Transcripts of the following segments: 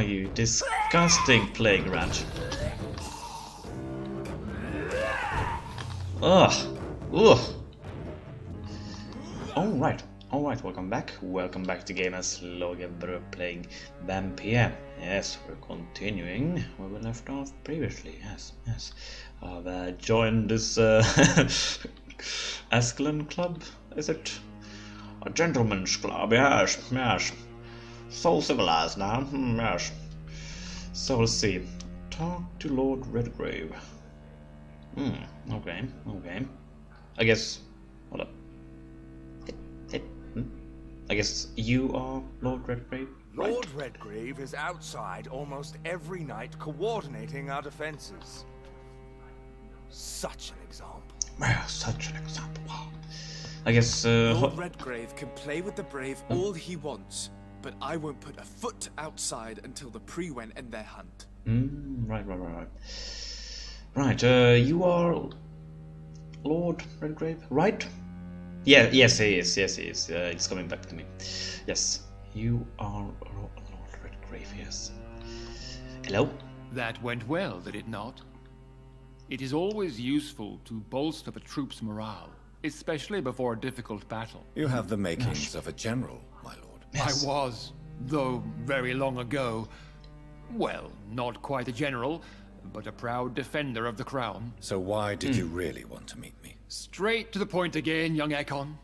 you disgusting plague rat. Ugh. Ugh. Alright, welcome back. Welcome back to Gamers Logan Bro playing Vampyr. Yes, we're continuing where we left off previously. Yes. I've joined this Ascalon club, is it? A gentleman's club, yes. So civilized now, yes. So let's see. Talk to Lord Redgrave. Okay. I guess. Hold up. I guess you are Lord Redgrave, right? Lord Redgrave is outside almost every night coordinating our defenses. Such an example. Yeah, such an example. Wow. I guess, Lord Redgrave can play with the brave all he wants, but I won't put a foot outside until the pre-wen end their hunt. Right. Right, you are Lord Redgrave, right? Yeah, yes he is, it's coming back to me. Yes, you are Lord Redgrave, yes. Hello? That went well, did it not? It is always useful to bolster the troops' morale, especially before a difficult battle. You have the makings of a general, my lord. Yes. I was, though very long ago. Well, not quite a general, but a proud defender of the crown. So why did you really want to meet me? Straight to the point again, young Ekon.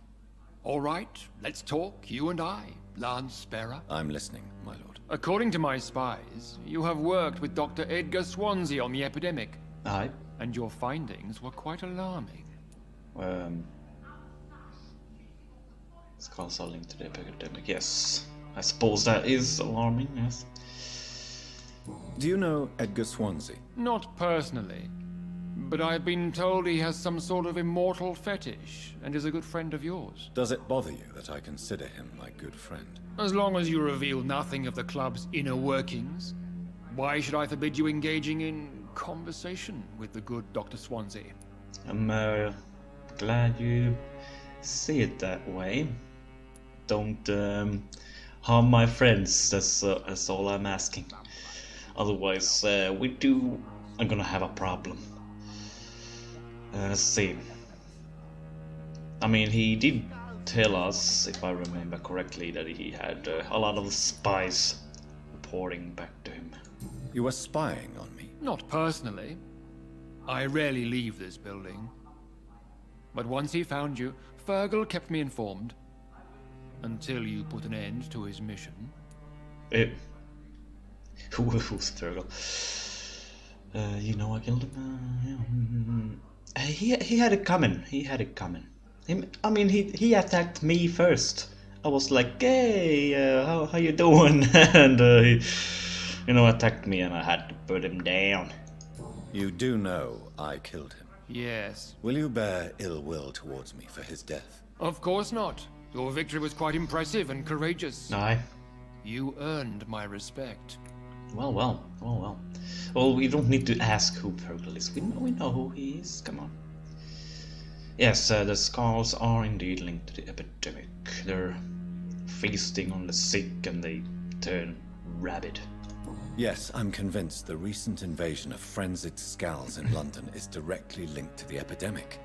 All right, let's talk, you and I, Lance Sparrow. I'm listening, my lord. According to my spies, you have worked with Dr. Edgar Swansea on the epidemic. Aye. And your findings were quite alarming. Skulls are linked to the epidemic, yes. I suppose that is alarming, yes. Do you know Edgar Swansea? Not personally, but I've been told he has some sort of immortal fetish and is a good friend of yours. Does it bother you that I consider him my good friend? As long as you reveal nothing of the club's inner workings, why should I forbid you engaging in conversation with the good Dr. Swansea? I'm glad you see it that way. Don't harm my friends, that's all I'm asking. Otherwise, I'm gonna have a problem. Let's see. I mean, he did tell us, if I remember correctly, that he had a lot of spies reporting back to him. You were spying on me? Not personally. I rarely leave this building. But once he found you, Fergal kept me informed. Until you put an end to his mission. Who's Fergal? You know I killed him. He had it coming. He attacked me first. I was like, hey, how you doing? And he, attacked me, and I had to put him down. You do know I killed him. Yes. Will you bear ill will towards me for his death? Of course not. Your victory was quite impressive and courageous. Aye. You earned my respect. Well. Well, we don't need to ask who Fergal is. We know who he is. Come on. Yes, the skulls are indeed linked to the epidemic. They're feasting on the sick and they turn rabid. Yes, I'm convinced the recent invasion of frenzied skulls in London is directly linked to the epidemic.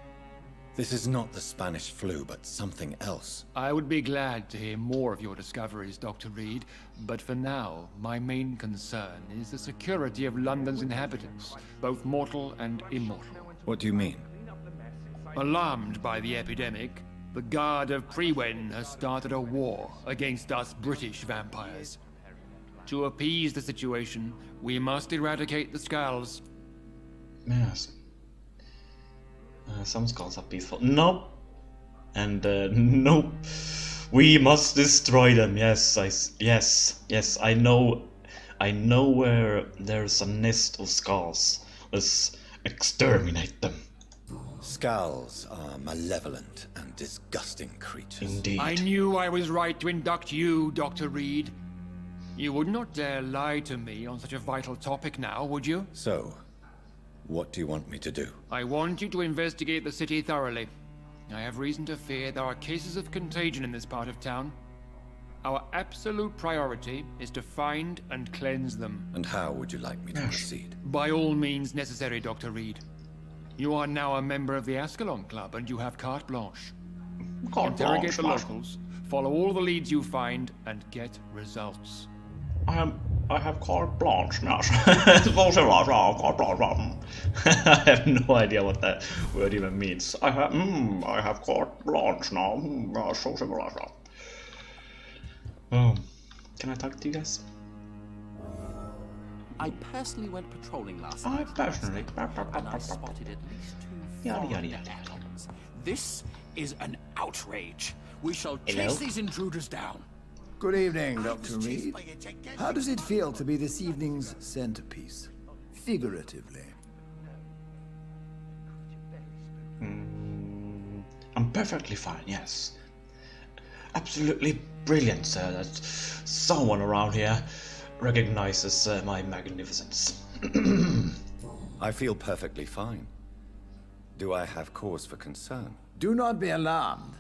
This is not the Spanish flu, but something else. I would be glad to hear more of your discoveries, Dr. Reid, but for now, my main concern is the security of London's inhabitants, both mortal and immortal. What do you mean? Alarmed by the epidemic, the Guard of Pre-wen has started a war against us British vampires. To appease the situation, we must eradicate the skulls. Yes. Some skulls are peaceful. Nope. And nope. We must destroy them. Yes. I know where there's a nest of skulls. Let's exterminate them. Skulls are malevolent and disgusting creatures. Indeed. I knew I was right to induct you, Dr. Reid. You would not dare lie to me on such a vital topic now, would you? So, what do you want me to do? I want you to investigate the city thoroughly. I have reason to fear there are cases of contagion in this part of town. Our absolute priority is to find and cleanse them. And how would you like me to proceed? By all means necessary, Dr. Reid. You are now a member of the Ascalon Club, and you have carte blanche. Interrogate the locals, follow all the leads you find, and get results. I have carte blanche now. I have no idea what that word even means. I have carte blanche now. Oh, can I talk to you guys? I personally went patrolling last night. I personally. And I spotted at least two Yada, foreign yada, yada. weapons. This is an outrage. We shall Hello? chase these intruders down. Good evening, Dr. Reid. How does it feel to be this evening's centerpiece? Figuratively. I'm perfectly fine, yes. Absolutely brilliant, sir, that someone around here recognizes my magnificence. I feel perfectly fine. Do I have cause for concern? Do not be alarmed.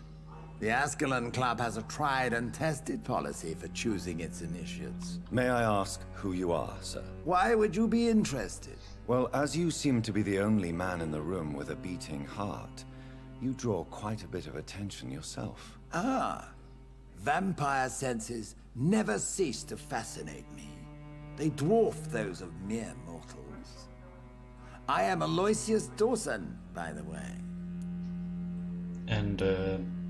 The Ascalon Club has a tried and tested policy for choosing its initiates. May I ask who you are, sir? Why would you be interested? Well, as you seem to be the only man in the room with a beating heart, you draw quite a bit of attention yourself. Ah, vampire senses never cease to fascinate me. They dwarf those of mere mortals. I am Aloysius Dawson, by the way. And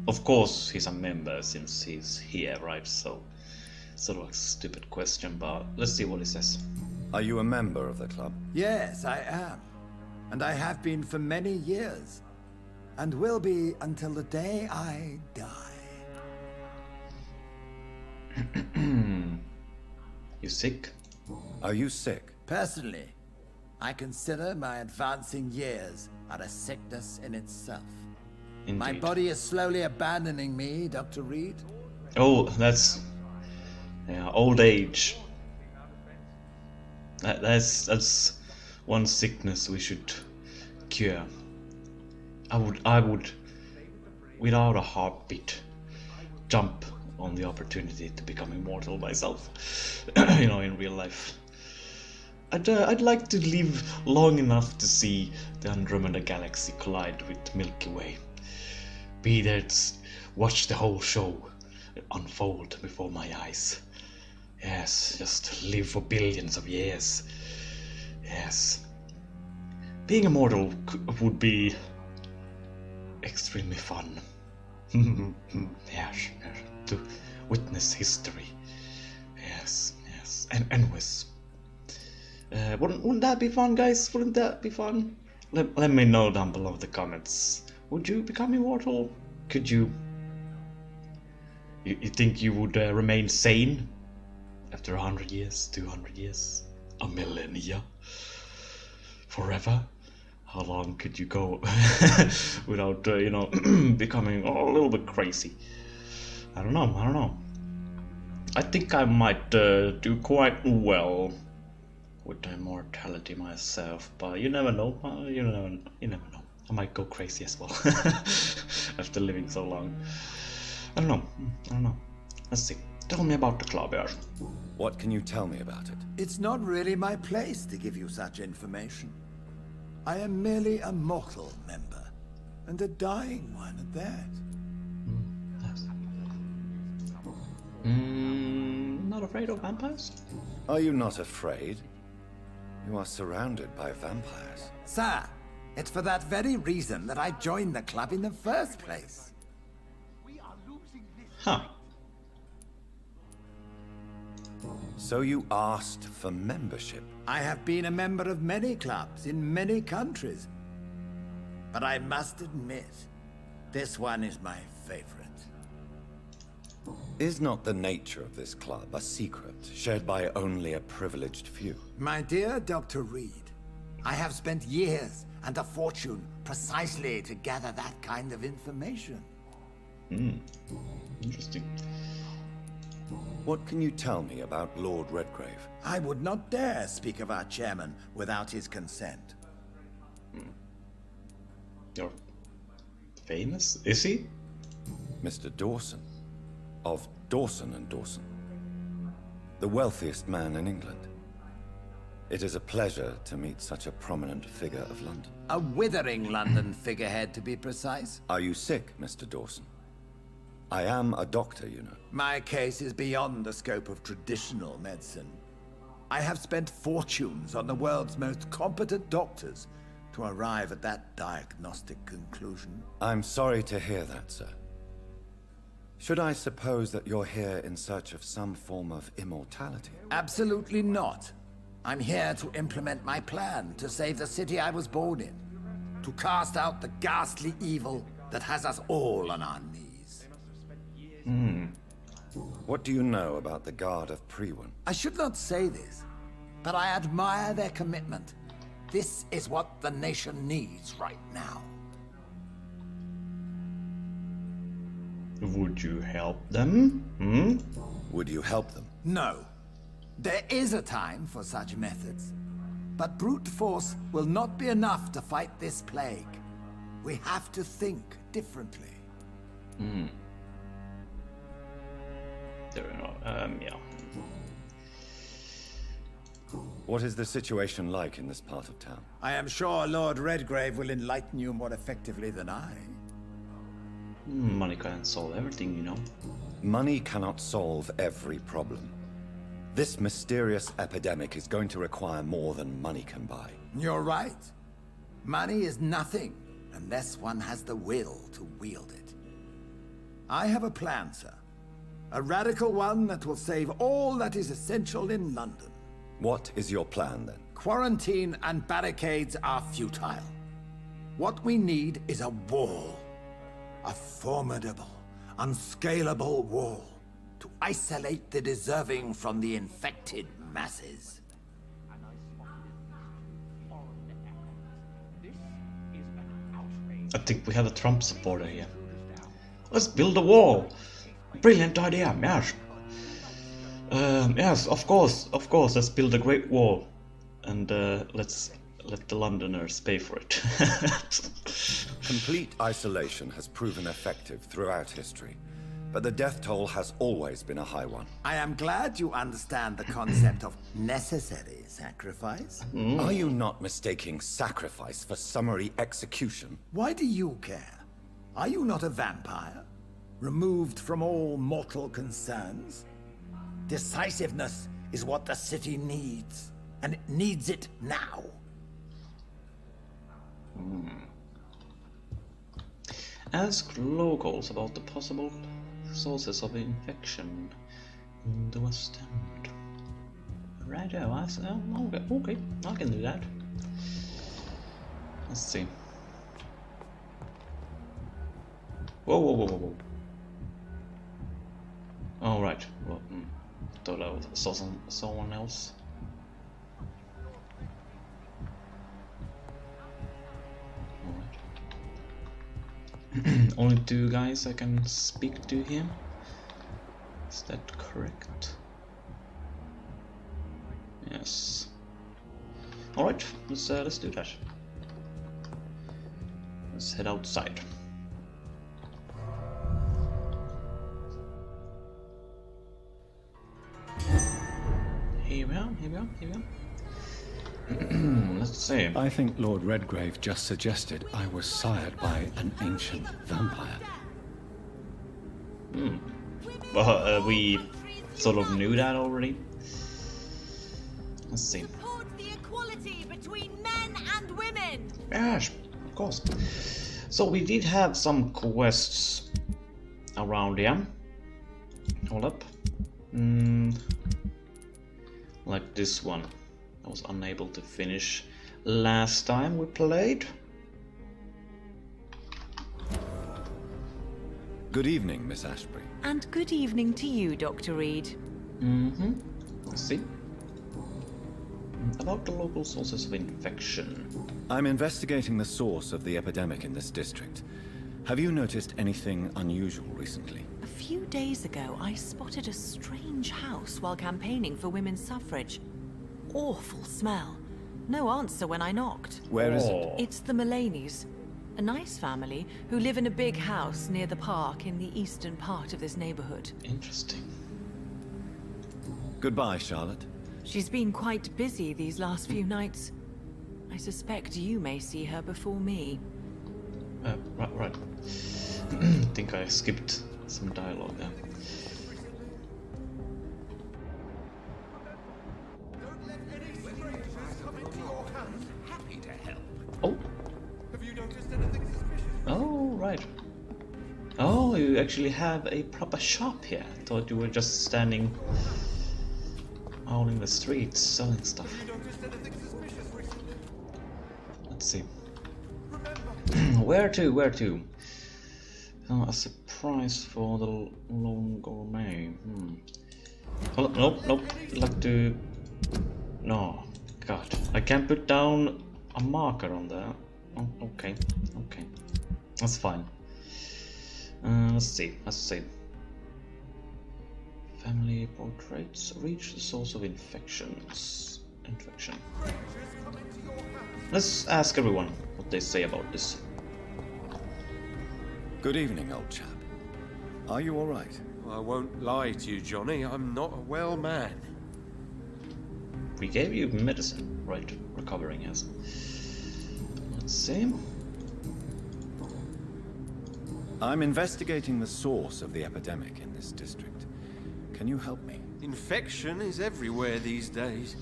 of course he's a member since he's here, right? So, sort of a stupid question, but let's see what he says. Are you a member of the club? Yes, I am. And I have been for many years. And will be until the day I die. You sick? Are you sick? Personally, I consider my advancing years are a sickness in itself. Indeed. My body is slowly abandoning me, Dr. Reid. Oh, that's old age. That's one sickness we should cure. I would, without a heartbeat, jump on the opportunity to become immortal myself. You know, in real life. I'd like to live long enough to see the Andromeda Galaxy collide with Milky Way. Be there to watch the whole show unfold before my eyes. Yes, just live for billions of years. Yes. Being immortal would be extremely fun. Yes, to witness history. Yes. And anyways. Wouldn't that be fun, guys? Wouldn't that be fun? Let me know down below in the comments. Would you become immortal? Could you... You think you would remain sane after 100 years, 200 years, a millennia, forever? How long could you go without, you know, becoming a little bit crazy? I don't know. I think I might do quite well with immortality myself, but you never know. You never know. I might go crazy as well after living so long. I don't know. Let's see. Tell me about the club, here. What can you tell me about it? It's not really my place to give you such information. I am merely a mortal member, and a dying one at that. Not afraid of vampires? Are you not afraid? You are surrounded by vampires. Sir, it's for that very reason that I joined the club in the first place. Huh. So you asked for membership? I have been a member of many clubs in many countries. But I must admit, this one is my favorite. Is not the nature of this club a secret, shared by only a privileged few? My dear Dr. Reid, I have spent years and a fortune precisely to gather that kind of information. Interesting. What can you tell me about Lord Redgrave? I would not dare speak of our chairman without his consent. You're famous? Is he? Mr. Dawson, Of Dawson and Dawson, the wealthiest man in England. It is a pleasure to meet such a prominent figure of London. A withering London figurehead, to be precise. Are you sick, Mr. Dawson? I am a doctor, you know. My case is beyond the scope of traditional medicine. I have spent fortunes on the world's most competent doctors to arrive at that diagnostic conclusion. I'm sorry to hear that, sir. Should I suppose that you're here in search of some form of immortality? Absolutely not. I'm here to implement my plan to save the city I was born in. To cast out the ghastly evil that has us all on our knees. What do you know about the Guard of Priwen? I should not say this, but I admire their commitment. This is what the nation needs right now. Would you help them? Would you help them? No. There is a time for such methods. But brute force will not be enough to fight this plague. We have to think differently. There are no, yeah. What is the situation like in this part of town? I am sure Lord Redgrave will enlighten you more effectively than I. Money can't solve everything, you know. Money cannot solve every problem. This mysterious epidemic is going to require more than money can buy. You're right. Money is nothing unless one has the will to wield it. I have a plan, sir. A radical one that will save all that is essential in London. What is your plan, then? Quarantine and barricades are futile. What we need is a wall. A formidable, unscalable wall to isolate the deserving from the infected masses. I think we have a Trump supporter here. Let's build a wall. Brilliant idea, yes. Yes, of course, let's build a great wall. And let's let the Londoners pay for it. Complete isolation has proven effective throughout history, but the death toll has always been a high one. I am glad you understand the concept of necessary sacrifice. Are you not mistaking sacrifice for summary execution? Why do you care? Are you not a vampire? Removed from all mortal concerns? Decisiveness is what the city needs, and it needs it now. Ask locals about the possible sources of infection in the West End. Righto, okay, I can do that. Let's see. Whoa. Oh, right. Well, thought I saw someone else. Only 2 guys I can speak to here. Is that correct? Yes. Alright, let's do that. Let's head outside. Here we are. Let's see. I think Lord Redgrave just suggested I was sired by an ancient vampire. Well, we sort of knew that already. Let's see. Support the equality between men and women. Yes, of course. So we did have some quests around here. Hold up. Like this one. I was unable to finish last time we played. Good evening, Miss Ashbury. And good evening to you, Dr. Reid. Let's see. About the local sources of infection. I'm investigating the source of the epidemic in this district. Have you noticed anything unusual recently? A few days ago, I spotted a strange house while campaigning for women's suffrage. Awful smell. No answer when I knocked. Where is it? It's the Mullaneys. A nice family who live in a big house near the park in the eastern part of this neighborhood. Interesting. Goodbye, Charlotte. She's been quite busy these last few nights. I suspect you may see her before me. Right. Think I skipped some dialogue there. Oh. Oh, right. Oh, you actually have a proper shop here. I thought you were just standing out in the streets selling stuff. Let's see. Where to? A surprise for the lone gourmet. Oh, nope. Like to... No. God. I can't put down a marker on there. Oh, okay. That's fine. Let's see. Family portraits. Reach the source of infection. Let's ask everyone what they say about this. Good evening, old chap. Are you all right? I won't lie to you, Johnny. I'm not a well man. We gave you medicine, right? Recovering as. Let's see. I'm investigating the source of the epidemic in this district. Can you help me? Infection is everywhere these days.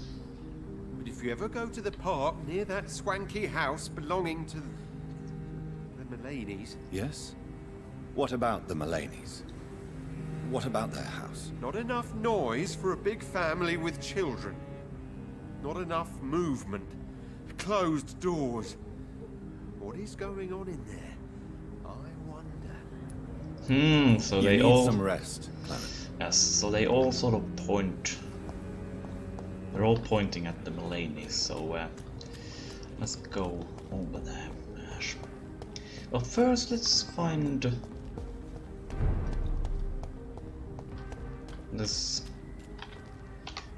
But if you ever go to the park near that swanky house belonging to the Mullaney's... Yes? What about the Mullaney's? What about their house? Not enough noise for a big family with children. Not enough movement. Closed doors. What is going on in there? I wonder. So you they need all... some rest, Clement. Yes, so they all sort of point... They're all pointing at the Mullaney, so let's go over there. Well, first let's find... this...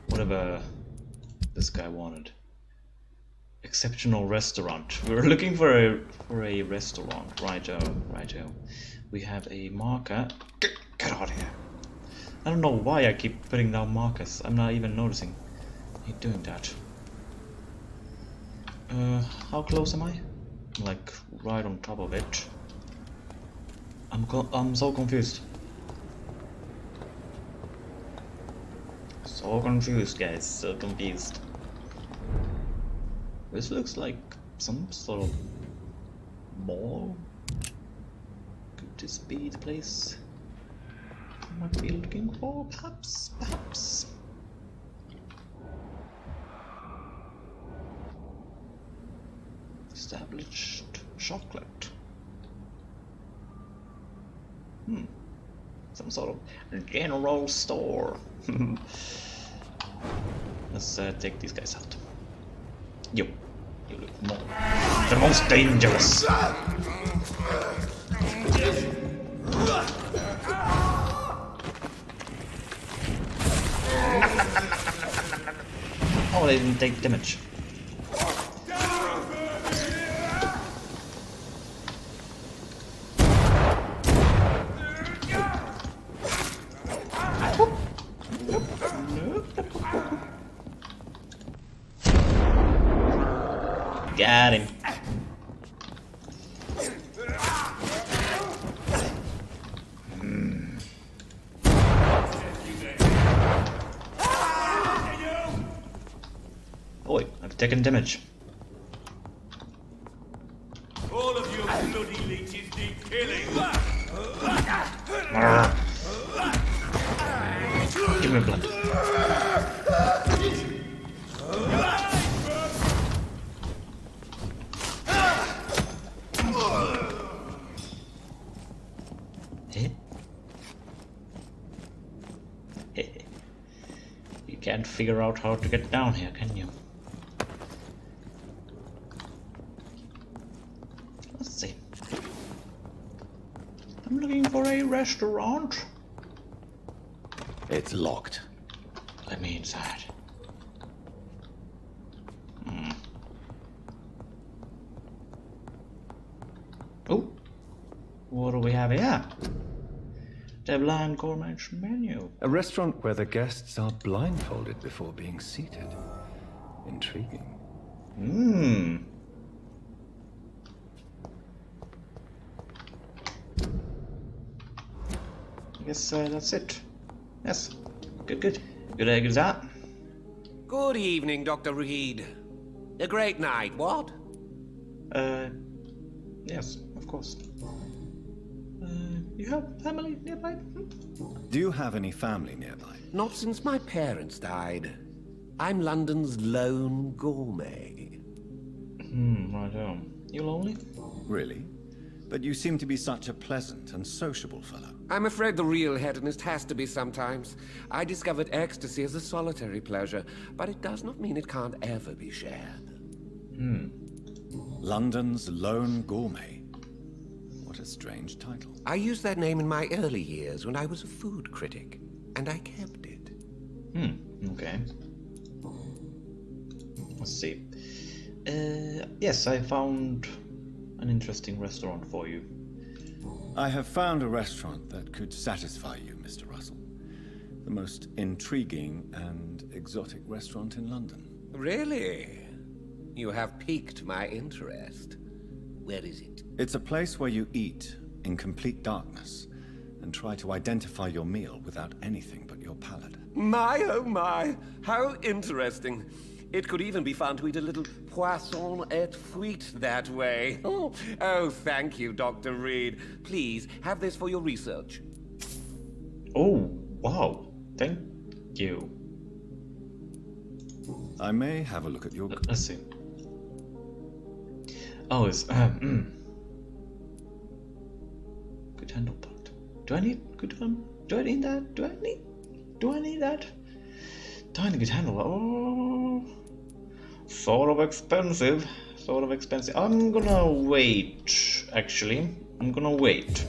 whatever this guy wanted. Exceptional restaurant. We were looking for a restaurant. Righto. We have a marker. Get out of here. I don't know why I keep putting down markers. I'm not even noticing me doing that. How close am I? I'm like right on top of it. I'm so confused. So confused, guys. So confused. This looks like some sort of mall. Could this be the place I might be looking for? Perhaps. Established chocolate. Some sort of general store. Let's take these guys out. You look more. The most dangerous. Oh, they didn't take damage. Got him. Oh wait, I've taken damage. All of you bloody leeches need killing. Give me blood. You can't figure out how to get down here, can you? Let's see. I'm looking for a restaurant. It's locked. Let me inside. What do we have here? The blind gourmet menu. A restaurant where the guests are blindfolded before being seated. Intriguing. Hmm. I guess that's it. Yes. Good, good. Good, good that. Good evening, Dr. Reid. A great night, what? Yes, of course. You have family nearby? Do you have any family nearby? Not since my parents died. I'm London's lone gourmet. Right on. You lonely? Really? But you seem to be such a pleasant and sociable fellow. I'm afraid the real hedonist has to be sometimes. I discovered ecstasy as a solitary pleasure, but it does not mean it can't ever be shared. London's lone gourmet. What a strange title. I used that name in my early years when I was a food critic, and I kept it. Okay. Let's see. Yes, I found an interesting restaurant for you. I have found a restaurant that could satisfy you, Mr. Russell. The most intriguing and exotic restaurant in London. Really? You have piqued my interest. Where is it? It's a place where you eat in complete darkness and try to identify your meal without anything but your palate. My, oh my, how interesting. It could even be fun to eat a little poisson et fruit that way. Oh, thank you, Dr. Reid. Please, have this for your research. Oh, wow. Thank you. I may have a look at your... Let's see. Oh, it's... Good handle part. Do I need good do I need that? Do I need that? Tiny good handle. Oh, sort of expensive. Sort of expensive. I'm gonna wait, actually. I'm gonna wait.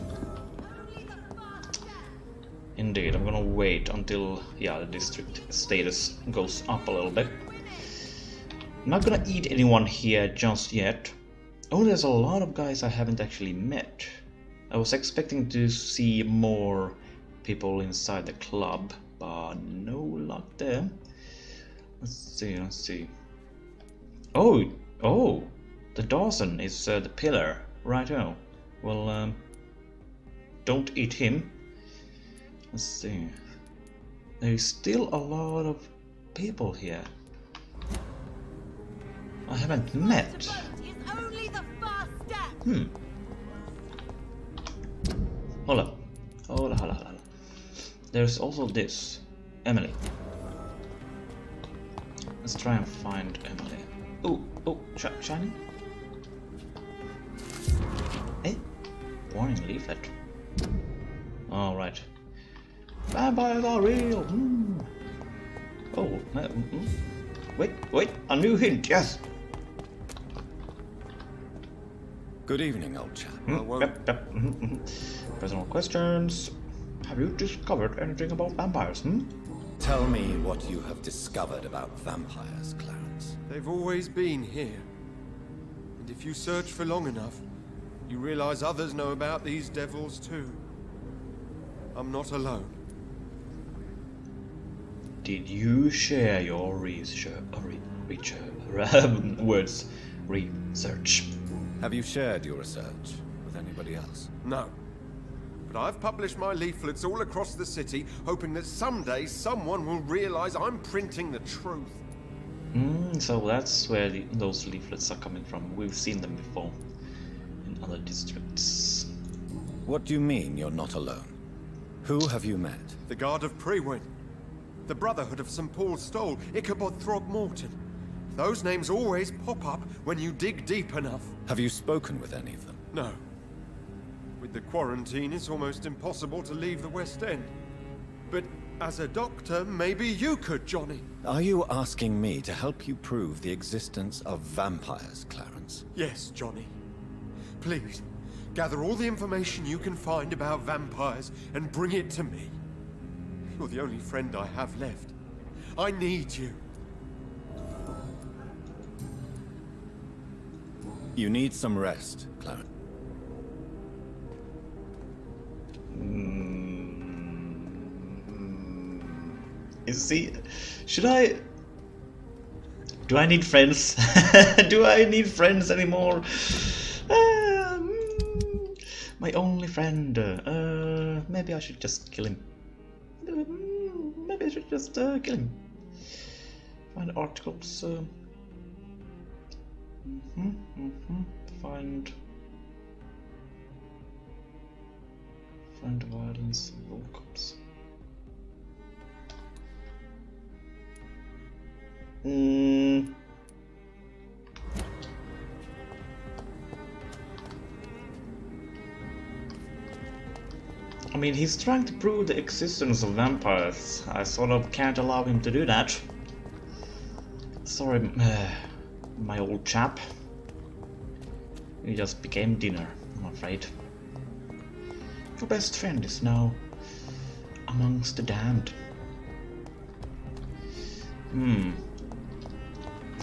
Indeed, I'm gonna wait until, yeah, the district status goes up a little bit. I'm not gonna eat anyone here just yet. Oh, there's a lot of guys I haven't actually met. I was expecting to see more people inside the club, but no luck there. Let's see. Oh, the Dawson is the pillar. Righto. Well, don't eat him. Let's see. There's still a lot of people here I haven't met. Hold up. There's also this. Emily. Let's try and find Emily. Oh, shiny? Eh? Warning leaflet. Alright. Vampires are real! Oh, wait, a new hint, yes! Good evening, old chap. Yep. Personal questions. Have you discovered anything about vampires, Tell me what you have discovered about vampires, Clarence. They've always been here. And if you search for long enough, you realize others know about these devils too. I'm not alone. Did you share your research? Have you shared your research with anybody else? No. But I've published my leaflets all across the city, hoping that someday someone will realize I'm printing the truth. So that's where those leaflets are coming from. We've seen them before in other districts. What do you mean you're not alone? Who have you met? The Guard of Priwen, the Brotherhood of St. Paul's Stole, Ichabod Throgmorton. Those names always pop up when you dig deep enough. Have you spoken with any of them? No. With the quarantine, it's almost impossible to leave the West End. But as a doctor, maybe you could, Johnny. Are you asking me to help you prove the existence of vampires, Clarence? Yes, Johnny. Please, gather all the information you can find about vampires and bring it to me. You're the only friend I have left. I need you. You need some rest, Clarence. Is he? Should I? Do I need friends? Do I need friends anymore? My only friend. Maybe I should just kill him. Maybe I should just kill him. Find articles. Find violence. Roll cops. I mean, he's trying to prove the existence of vampires. I sort of can't allow him to do that. Sorry, my old chap. You just became dinner, I'm afraid. Your best friend is now amongst the damned.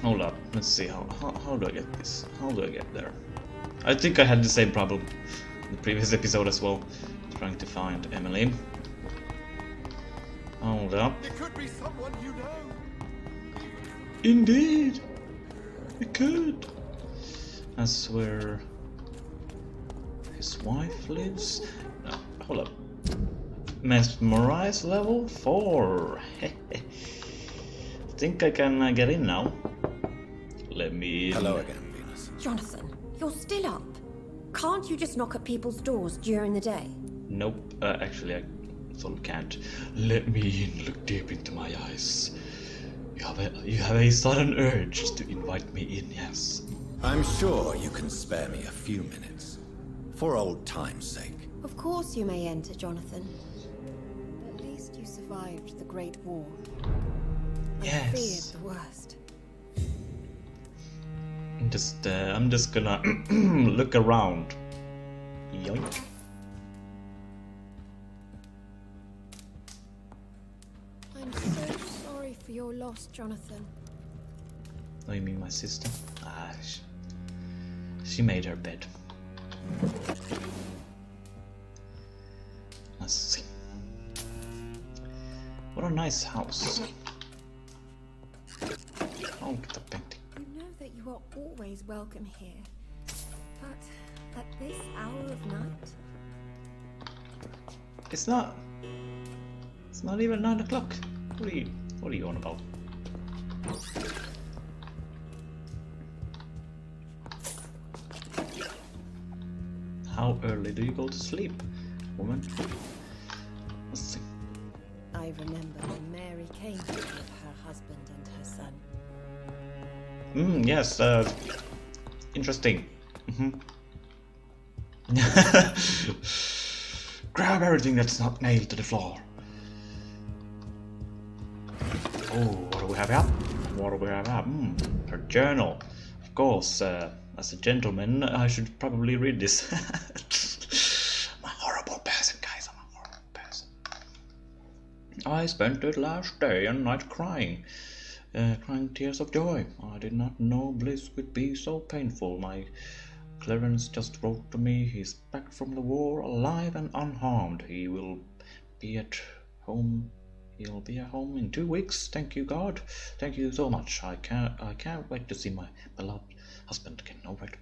Hold up, let's see, how do I get this? How do I get there? I think I had the same problem in the previous episode as well, trying to find Emily. Hold up. It could be someone you know. Indeed, it could. That's where his wife lives. No, hold up. Mesmerize level 4. Think I can get in now. Let me in. Hello again, Venus. Jonathan, you're still up. Can't you just knock at people's doors during the day? Nope, actually I sort of can't. Let me in, look deep into my eyes. You have a sudden urge to invite me in, yes. I'm sure you can spare me a few minutes. For old time's sake. Of course you may enter, Jonathan. At least you survived the Great War. I feared the worst. I'm just gonna look around. Yoink. I'm so sorry for your loss, Jonathan. Oh, you mean my sister? Ah, she made her bed. Let's see. What a nice house. I'll get the painting. You know that you are always welcome here. But at this hour of night? It's not even 9 o'clock. What are you on about? How early do you go to sleep, woman? Let's see. I remember when Mary came here with her husband and her son. Yes, interesting. Grab everything that's not nailed to the floor. Oh, what do we have here? What do we have here? Her journal. Of course, as a gentleman, I should probably read this. I'm a horrible person, guys. I'm a horrible person. I spent the last day and night crying tears of joy. I did not know bliss would be so painful. My Clarence just wrote to me. He's back from the war, alive and unharmed. He will be at home. He'll be at home in 2 weeks. Thank you, God. Thank you so much. I can't wait to see my beloved husband again. All right.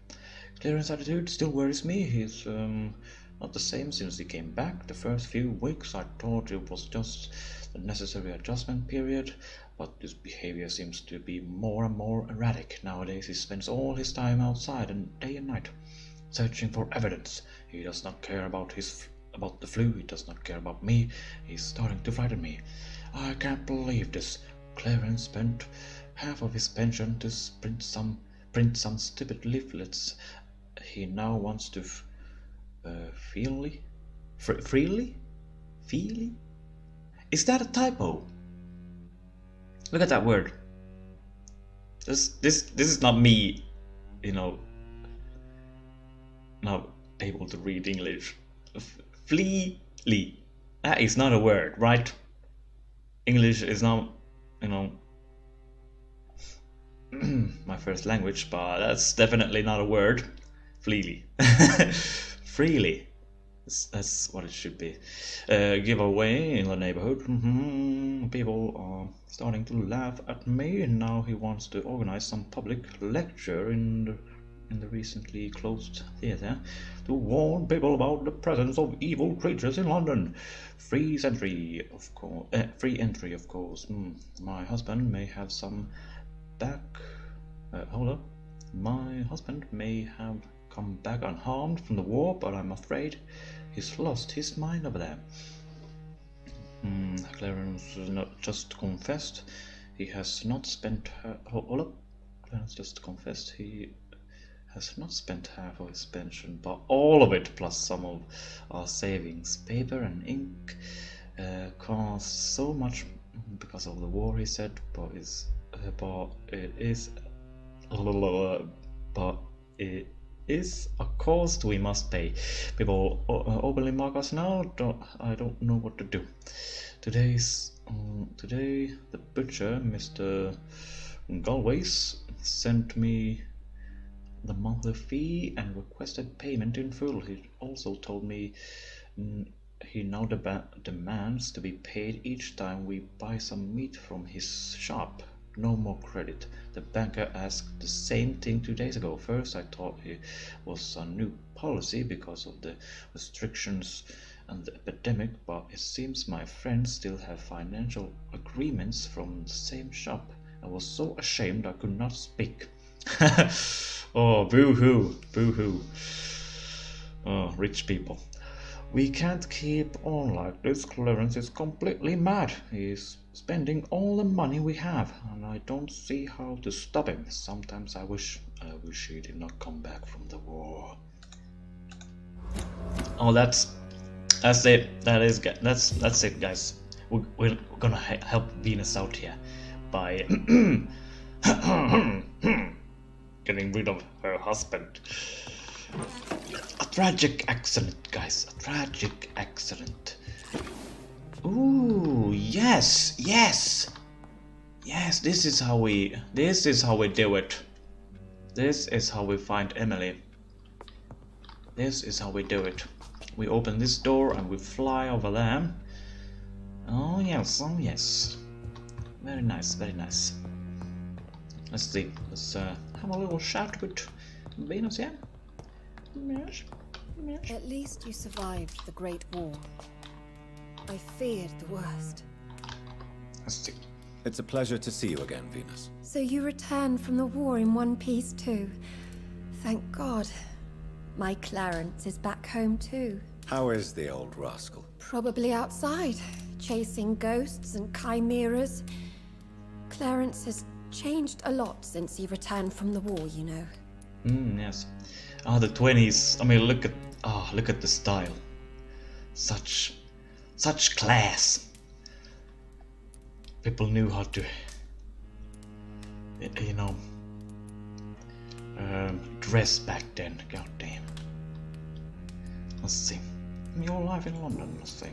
Clarence's attitude still worries me. He's not the same since he came back. The first few weeks I thought it was just the necessary adjustment period, but his behavior seems to be more and more erratic. Nowadays he spends all his time outside and day and night, searching for evidence. He does not care about the flu. He does not care about me. He's starting to frighten me. I can't believe this. Clarence spent half of his pension to print some stupid leaflets. He now wants to freely? Is that a typo? Look at that word. This is not me, not able to read English. Freely. That is not a word, right? English is not, my first language, but that's definitely not a word. Freely. Freely. That's what it should be. Giveaway in the neighborhood. People are starting to laugh at me, and now he wants to organize some public lecture in the recently closed theater to warn people about the presence of evil creatures in London. Free entry, of course. Free entry, of course. My husband may have some back. Hold up. My husband may have come back unharmed from the war, but I'm afraid he's lost his mind over there. Clarence not just confessed he has not spent her. Hold up. Clarence just confessed he has not spent half of his pension, but all of it plus some of our savings. Paper and ink cost so much because of the war, he said, but it is a cost we must pay. People openly mock us now. I don't know what to do. Today the butcher, Mr. Galways, sent me the monthly fee and requested payment in full. He also told me he now demands to be paid each time we buy some meat from his shop. No more credit. The banker asked the same thing 2 days ago. First I thought it was a new policy because of the restrictions and the epidemic, but it seems my friends still have financial agreements from the same shop. I was so ashamed I could not speak. Oh, boo-hoo, boo-hoo. Oh, rich people. We can't keep on like this. Clarence is completely mad. He's spending all the money we have, and I don't see how to stop him. Sometimes I wish he did not come back from the war. Oh, that's it. That's it, guys. We're gonna help Venus out here by getting rid of her husband. A tragic accident, guys. A tragic accident. Ooh, yes, yes, yes. This is how we do it. This is how we find Emily. This is how we do it. We open this door and we fly over there. Oh yes, oh yes. Very nice, very nice. Let's see. Let's have a little chat with Venus here. Yes. Yes. At least you survived the Great War. I feared the worst. Let's see. It's a pleasure to see you again, Venus. So you returned from the war in one piece too. Thank God. My Clarence is back home too. How is the old rascal? Probably outside, chasing ghosts and chimeras. Clarence has changed a lot since he returned from the war, you know. Yes. Ah, the 20s. I mean, look at the style. Such class. People knew how to, you know, dress back then. God damn. Let's see. Your life in London, let's see.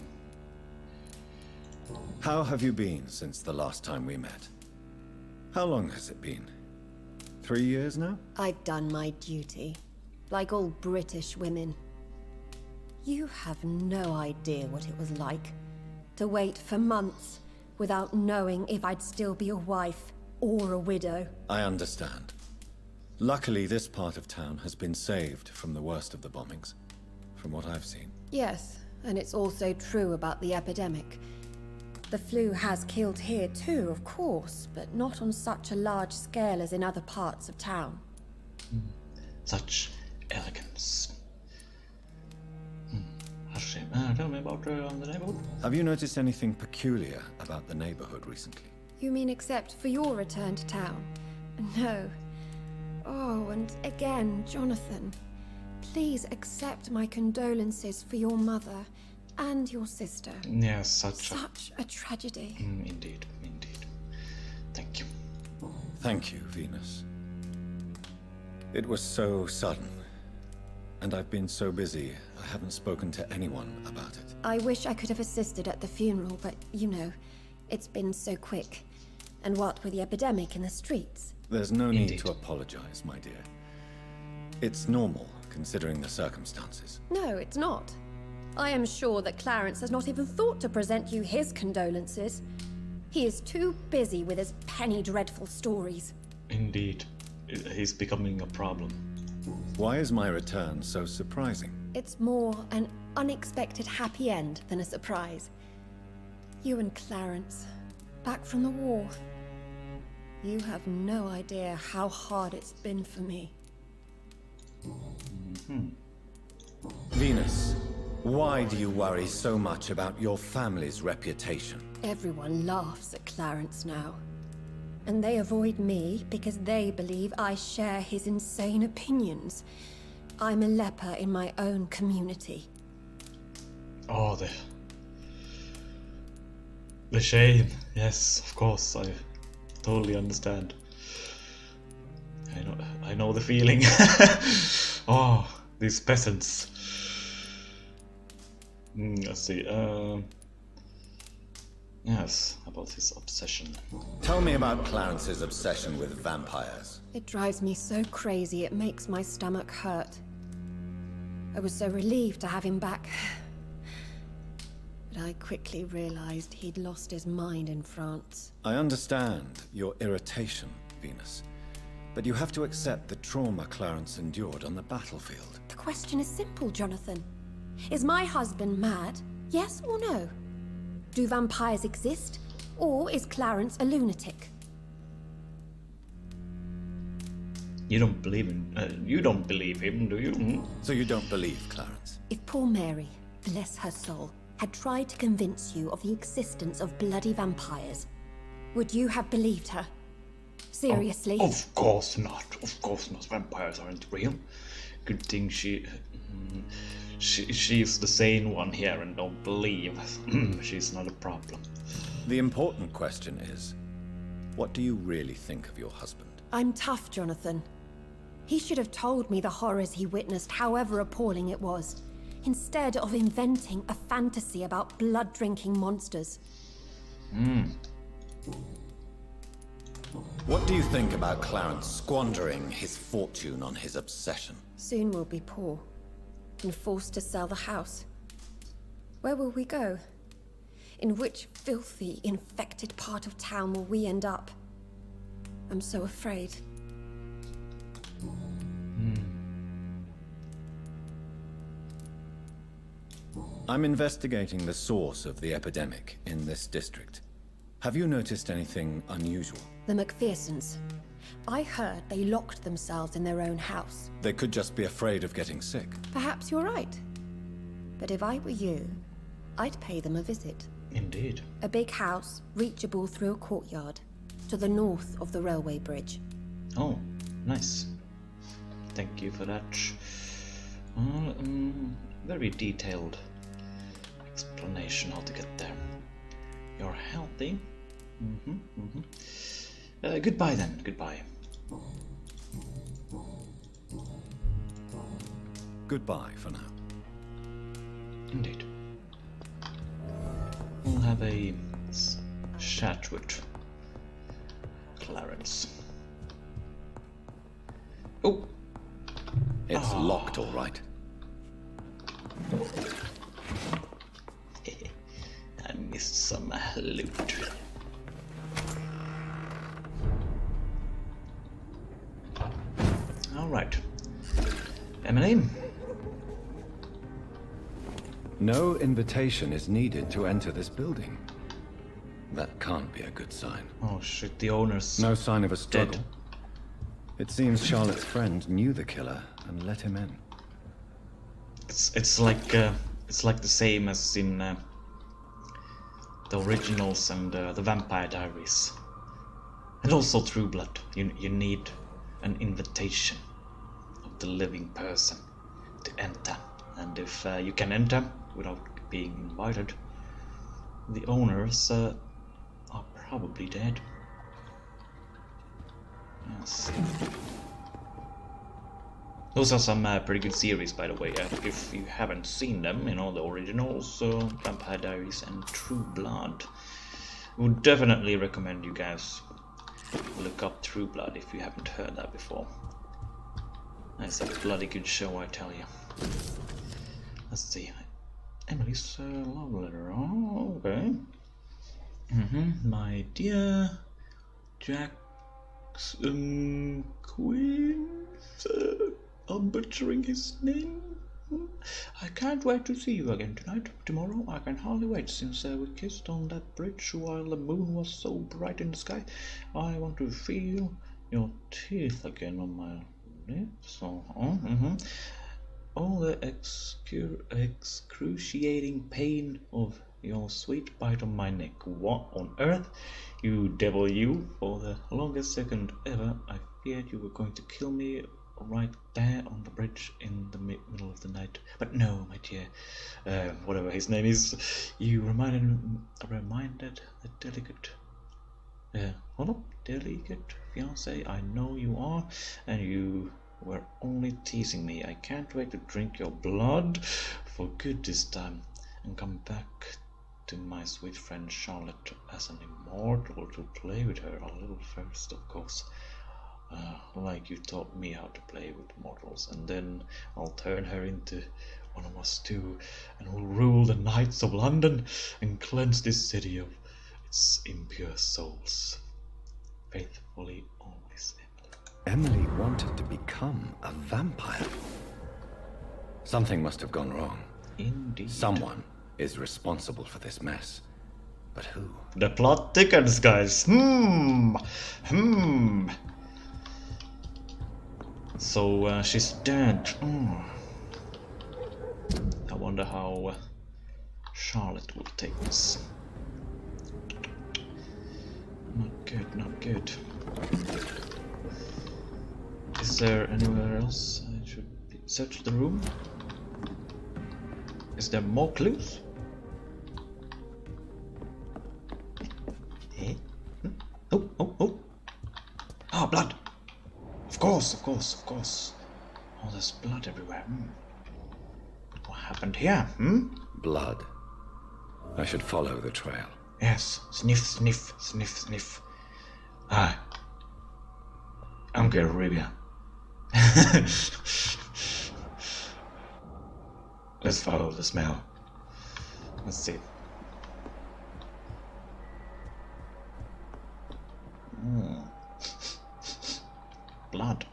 How have you been since the last time we met? How long has it been? 3 years now? I've done my duty, like all British women. You have no idea what it was like to wait for months without knowing if I'd still be a wife or a widow. I understand. Luckily, this part of town has been saved from the worst of the bombings, from what I've seen. Yes, and it's also true about the epidemic. The flu has killed here too, of course, but not on such a large scale as in other parts of town. Such elegance. Tell me about the neighborhood. Have you noticed anything peculiar about the neighborhood recently? You mean except for your return to town? No. Oh, and again, Jonathan, please accept my condolences for your mother and your sister. Yes, such a tragedy. Indeed, indeed. Thank you. Thank you, Venus. It was so sudden, and I've been so busy, I haven't spoken to anyone about it. I wish I could have assisted at the funeral, but you know, it's been so quick. And what with the epidemic in the streets? There's no need to apologize, my dear. It's normal, considering the circumstances. No, it's not. I am sure that Clarence has not even thought to present you his condolences. He is too busy with his penny dreadful stories. Indeed. He's becoming a problem. Why is my return so surprising? It's more an unexpected happy end than a surprise. You and Clarence, back from the war. You have no idea how hard it's been for me. Venus, why do you worry so much about your family's reputation? Everyone laughs at Clarence now. And they avoid me because they believe I share his insane opinions. I'm a leper in my own community. Oh, the shame. Yes, of course, I totally understand. I know the feeling. Oh, these peasants. Let's see. Yes, about his obsession. Tell me about Clarence's obsession with vampires. It drives me so crazy it makes my stomach hurt. I was so relieved to have him back. But I quickly realized he'd lost his mind in France. I understand your irritation, Venus. But you have to accept the trauma Clarence endured on the battlefield. The question is simple, Jonathan. Is my husband mad? Yes or no? Do vampires exist? Or is Clarence a lunatic? You don't believe you don't believe him, do you? So you don't believe Clarence? If poor Mary, bless her soul, had tried to convince you of the existence of bloody vampires, would you have believed her? Seriously? Oh, of course not. Of course not. Vampires aren't real. Good thing she's the sane one here and don't believe. She's not a problem. The important question is, what do you really think of your husband? I'm tough, Jonathan. He should have told me the horrors he witnessed, however appalling it was, instead of inventing a fantasy about blood-drinking monsters. What do you think about Clarence squandering his fortune on his obsession? Soon we'll be poor, and forced to sell the house. Where will we go? In which filthy, infected part of town will we end up? I'm so afraid. I'm investigating the source of the epidemic in this district. Have you noticed anything unusual? The McPhersons. I heard they locked themselves in their own house. They could just be afraid of getting sick. Perhaps you're right. But if I were you, I'd pay them a visit. Indeed. A big house, reachable through a courtyard, to the north of the railway bridge. Oh, nice. Thank you for that. Very detailed explanation how to get there. You're healthy. Goodbye then. Goodbye. Goodbye for now. Indeed. We'll have a chat with Clarence. Oh! It's locked, all right. I missed some loot. Alright. Emily? No invitation is needed to enter this building. That can't be a good sign. Oh shit, the owner's No sign of a struggle. dead. It seems Charlotte's friend knew the killer and let him in. It's like the same as in the originals and the Vampire Diaries, and also True Blood. You need an invitation of the living person to enter, and if you can enter without being invited, the owners are probably dead. Yes. Those are some pretty good series, by the way. If you haven't seen them, you know, the originals, Vampire Diaries and True Blood, would definitely recommend you guys look up True Blood if you haven't heard that before. It's a bloody good show, I tell you. Let's see. Emily's love letter. Oh, okay. My dear Jackson Quinn. I'm butchering his name. I can't wait to see you again tonight. Tomorrow I can hardly wait, since we kissed on that bridge while the moon was so bright in the sky. I want to feel your teeth again on my lips. All the excruciating pain of your sweet bite on my neck. What on earth? You devil you! For the longest second ever I feared you were going to kill me right there on the bridge in the middle of the night. But no, my dear, whatever his name is, you reminded the delicate fiancé I know you are, and you were only teasing me. I can't wait to drink your blood for good this time, and come back to my sweet friend Charlotte as an immortal to play with her a little first, of course. Like you taught me how to play with mortals, and then I'll turn her into one of us too, and we'll rule the knights of London and cleanse this city of its impure souls. Faithfully always, Emily. Emily wanted to become a vampire. Something must have gone wrong. Indeed. Someone is responsible for this mess. But who? The plot thickens, guys. So she's dead. I wonder how Charlotte will take this. Not good, not good. Is there anywhere else I should search the room? Is there more clues? Oh! Ah, blood! Of course. Oh, there's blood everywhere. But what happened here? Blood. I should follow the trail. Yes. Sniff. Ah. Uncle Rivia. Let's follow the smell. Let's see. Blood.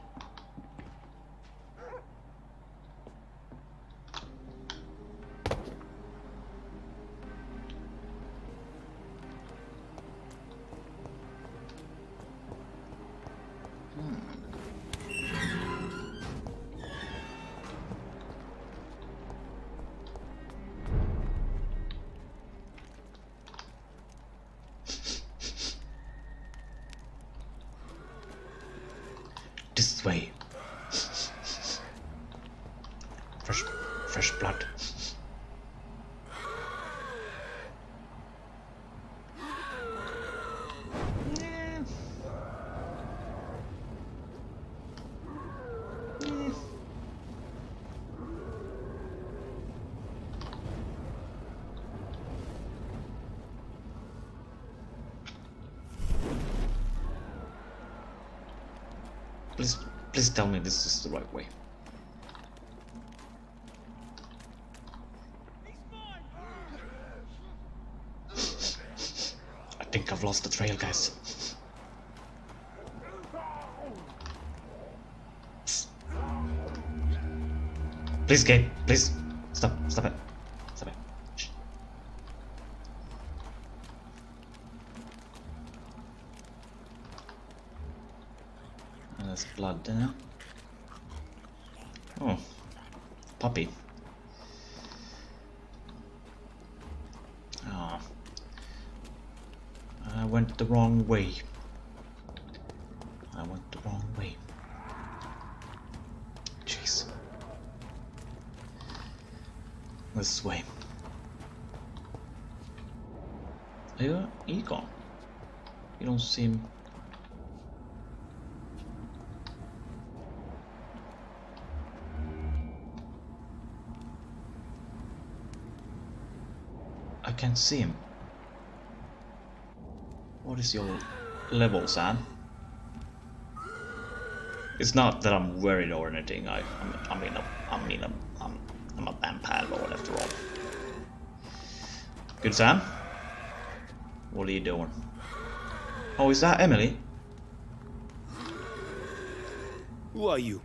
This way. Fresh blood. Please tell me this is the right way. I think I've lost the trail, guys. Please, Gabe, please. Stop it. Shh. There's blood there. Oh, puppy. Ah, I went the wrong way. Jeez. This way. Are you Egon? You don't seem... I can't see him. What is your level, Sam? It's not that I'm worried or anything. I'm a vampire lord after all. Good Sam? What are you doing? Oh, is that Emily? Who are you?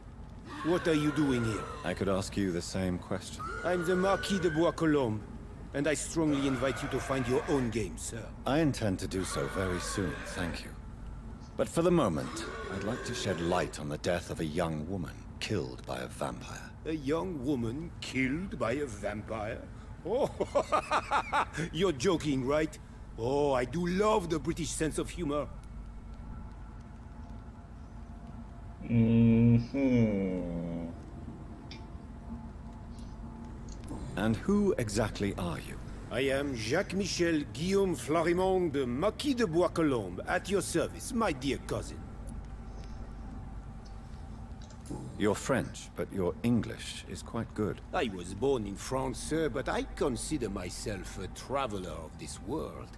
What are you doing here? I could ask you the same question. I'm the Marquis de Bois-Colombes, and I strongly invite you to find your own game, sir. I intend to do so very soon, thank you. But for the moment, I'd like to shed light on the death of a young woman killed by a vampire. A young woman killed by a vampire? Oh, you're joking, right? Oh, I do love the British sense of humor. Mm-hmm. And who exactly are you? I am Jacques-Michel Guillaume Florimond de Marquis de Bois-Colombes, at your service, my dear cousin. You're French, but your English is quite good. I was born in France, sir, but I consider myself a traveler of this world.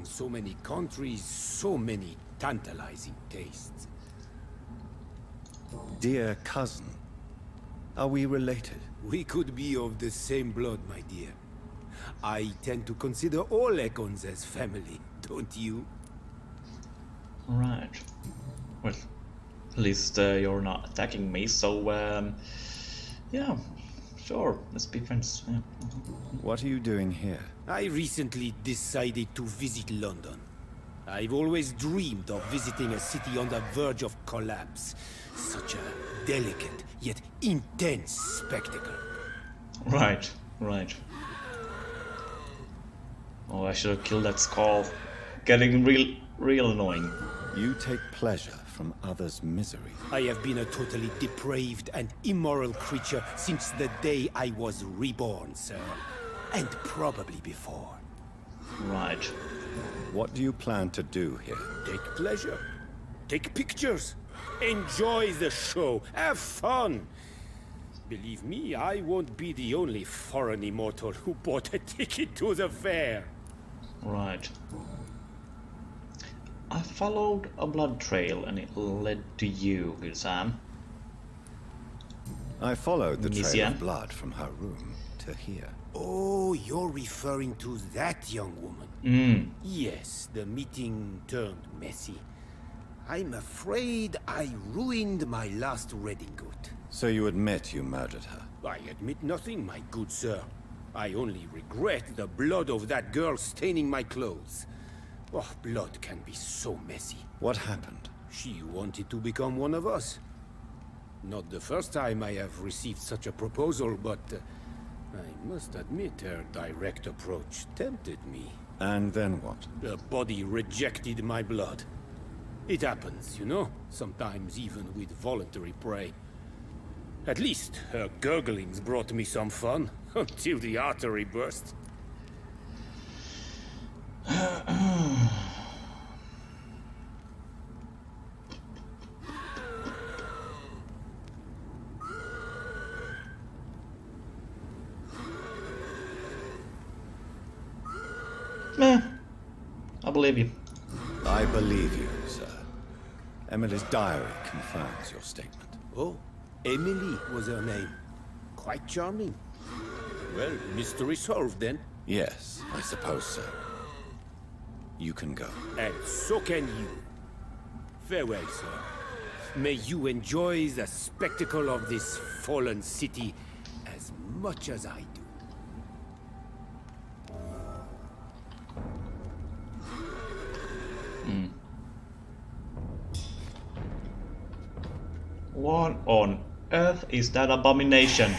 So many countries, so many tantalizing tastes. Dear cousin, are we related? We could be of the same blood, my dear. I tend to consider all Econs as family, don't you? Right. Well, at least you're not attacking me, so yeah, sure, let's be friends. Yeah. What are you doing here? I recently decided to visit London. I've always dreamed of visiting a city on the verge of collapse. Such a delicate, yet intense spectacle. Right, right. Oh, I should have killed that skull. Getting real annoying. You take pleasure from others' misery. I have been a totally depraved and immoral creature since the day I was reborn, sir. And probably before. Right. What do you plan to do here? Take pleasure. Take pictures. Enjoy the show. Have fun. Believe me, I won't be the only foreign immortal who bought a ticket to the fair. Right. I followed a blood trail and it led to you, good Sam. I followed the trail of blood from her room to here. Oh, you're referring to that young woman? Yes, the meeting turned messy. I'm afraid I ruined my last redingote. So you admit you murdered her? I admit nothing, my good sir. I only regret the blood of that girl staining my clothes. Oh, blood can be so messy. What happened? She wanted to become one of us. Not the first time I have received such a proposal, but I must admit her direct approach tempted me. And then what? The body rejected my blood. It happens, you know, sometimes even with voluntary prey. At least her gurglings brought me some fun, until the artery burst. I believe you. I believe you, sir. Emily's diary confirms your statement. Oh, Emily was her name. Quite charming. Well, mystery solved then. Yes, I suppose so. You can go. And so can you. Farewell, sir. May you enjoy the spectacle of this fallen city as much as I do. What on earth is that abomination?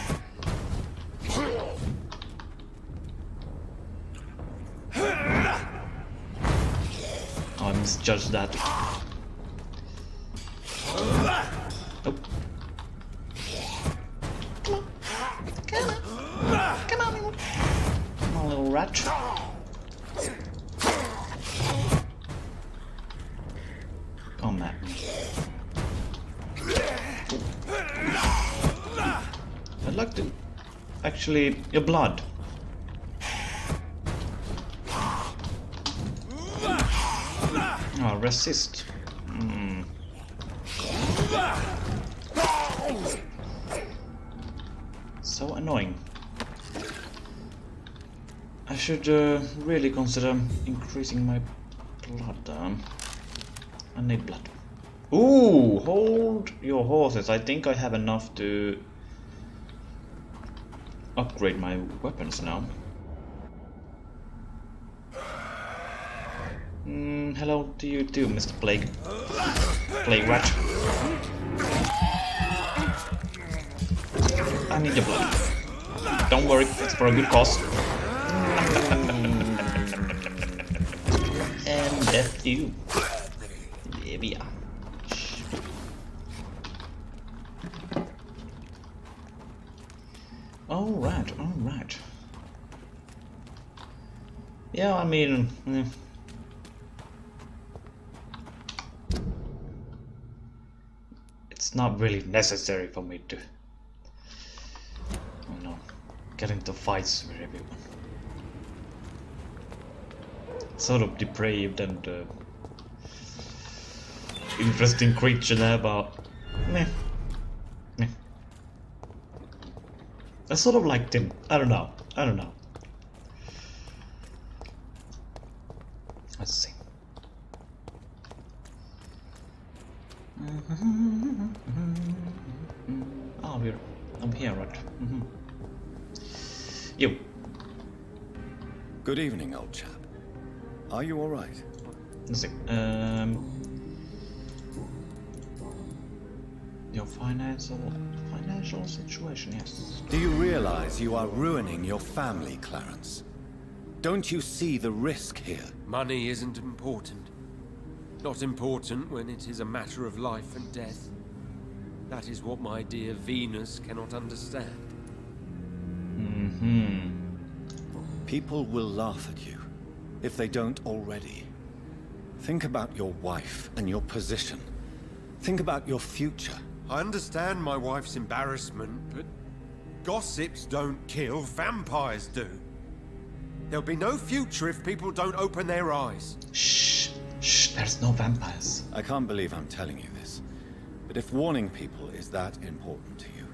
I misjudged that. Oh. Come on, little rat. Come at me. I'd like to... Actually, your blood. Oh, resist. So annoying. I should really consider increasing my blood. I need blood. Ooh, hold your horses. I think I have enough to upgrade my weapons now. Hello to you too, Mr. Plague. Plague rat. I need your blood. Don't worry, it's for a good cause. And death to you. There we are. Alright, alright. Yeah, I mean... it's not really necessary for me to... you know, get into fights with everyone. Sort of depraved and interesting creature there, but meh. I sort of liked him. I don't know. Let's see. Oh, I'm here, right? You. Good evening, old chap. Are you all right? Let's see. Your financial situation, yes. Do you realize you are ruining your family, Clarence? Don't you see the risk here? Money isn't important. Not important when it is a matter of life and death. That is what my dear Venus cannot understand. People will laugh at you, if they don't already. Think about your wife and your position. Think about your future. I understand my wife's embarrassment, but gossips don't kill, vampires do. There'll be no future if people don't open their eyes. Shh, there's no vampires. I can't believe I'm telling you this, but if warning people is that important to you,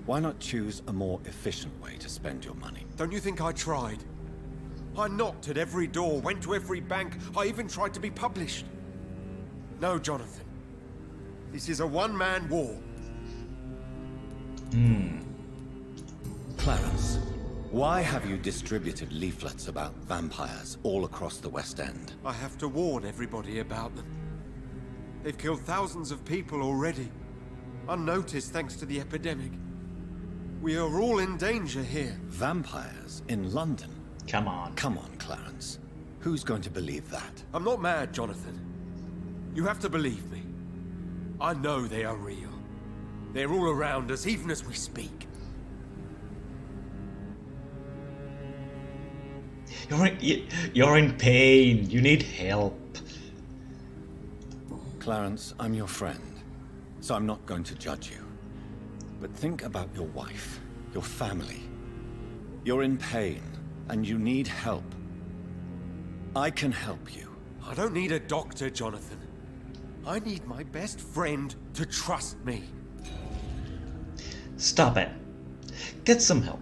why not choose a more efficient way to spend your money? Don't you think I tried? I knocked at every door, went to every bank, I even tried to be published. No, Jonathan. This is a one-man war. Clarence, why have you distributed leaflets about vampires all across the West End? I have to warn everybody about them. They've killed thousands of people already, unnoticed thanks to the epidemic. We are all in danger here. Vampires in London? Come on. Come on, Clarence. Who's going to believe that? I'm not mad, Jonathan. You have to believe me. I know they are real. They're all around us, even as we speak. You're in pain. You need help. Clarence, I'm your friend, so I'm not going to judge you. But think about your wife, your family. You're in pain, and you need help. I can help you. I don't need a doctor, Jonathan. I need my best friend to trust me. Stop it. Get some help.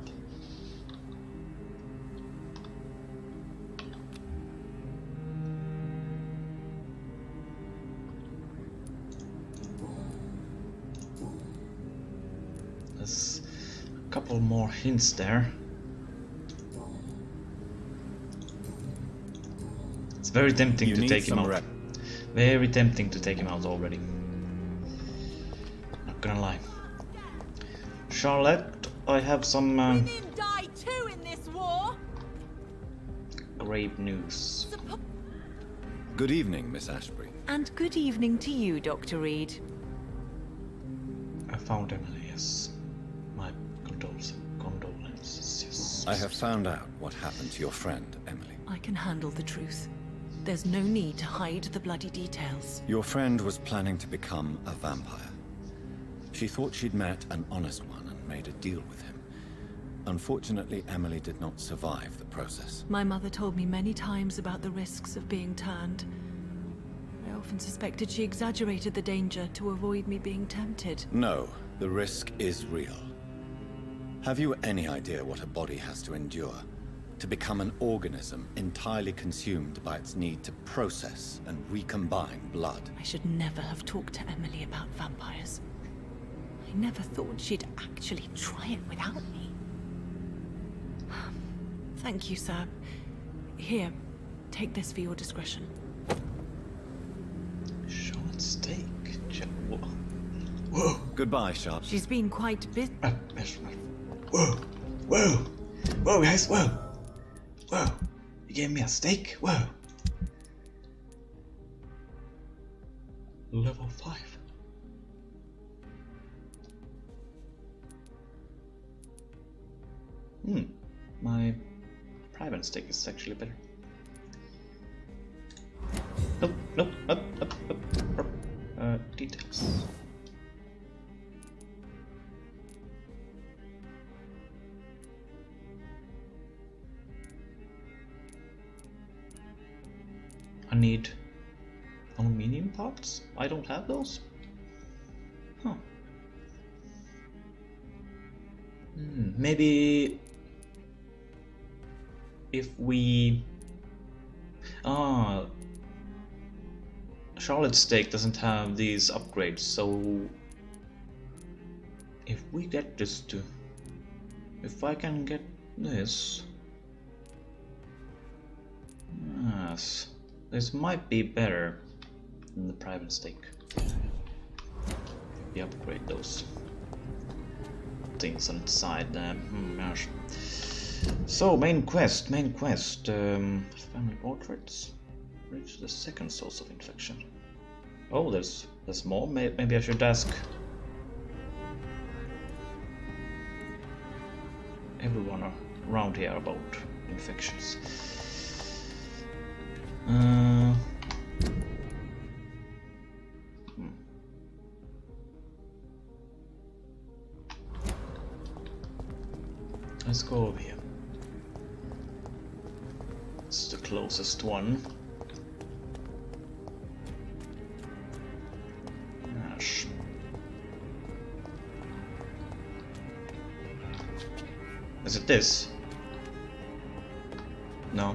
There's a couple more hints there. It's very tempting to take him out. Very tempting to take him out already. Not gonna lie. Charlotte, I have some Women die too in this war. grave news. Good evening, Miss Ashbury. And good evening to you, Dr. Reid. I found Emily, yes. My condolences, yes. I have found out what happened to your friend, Emily. I can handle the truth. There's no need to hide the bloody details. Your friend was planning to become a vampire. She thought she'd met an honest one and made a deal with him. Unfortunately, Emily did not survive the process. My mother told me many times about the risks of being turned. I often suspected she exaggerated the danger to avoid me being tempted. No, the risk is real. Have you any idea what a body has to endure to become an organism entirely consumed by its need to process and recombine blood. I should never have talked to Emily about vampires. I never thought she'd actually try it without me. Thank you, sir. Here, take this for your discretion. Short steak. Whoa. Goodbye, Sharp. She's been quite busy. Whoa. Whoa. Whoa, guys. Whoa. Whoa. You gave me a steak? Whoa. Level 5. My private steak is actually better. Nope. Up. Details. I need aluminium parts? I don't have those? Huh. Maybe if we... Charlotte's steak doesn't have these upgrades, so if we get this to... If I can get this... Yes, this might be better than the private steak. We upgrade those things on the side. Gosh. So main quest. Family portraits. Reach the second source of infection. Oh, there's more. Maybe I should ask everyone around here about infections. Let's go over here. It's the closest one. Gosh. Is it this? No.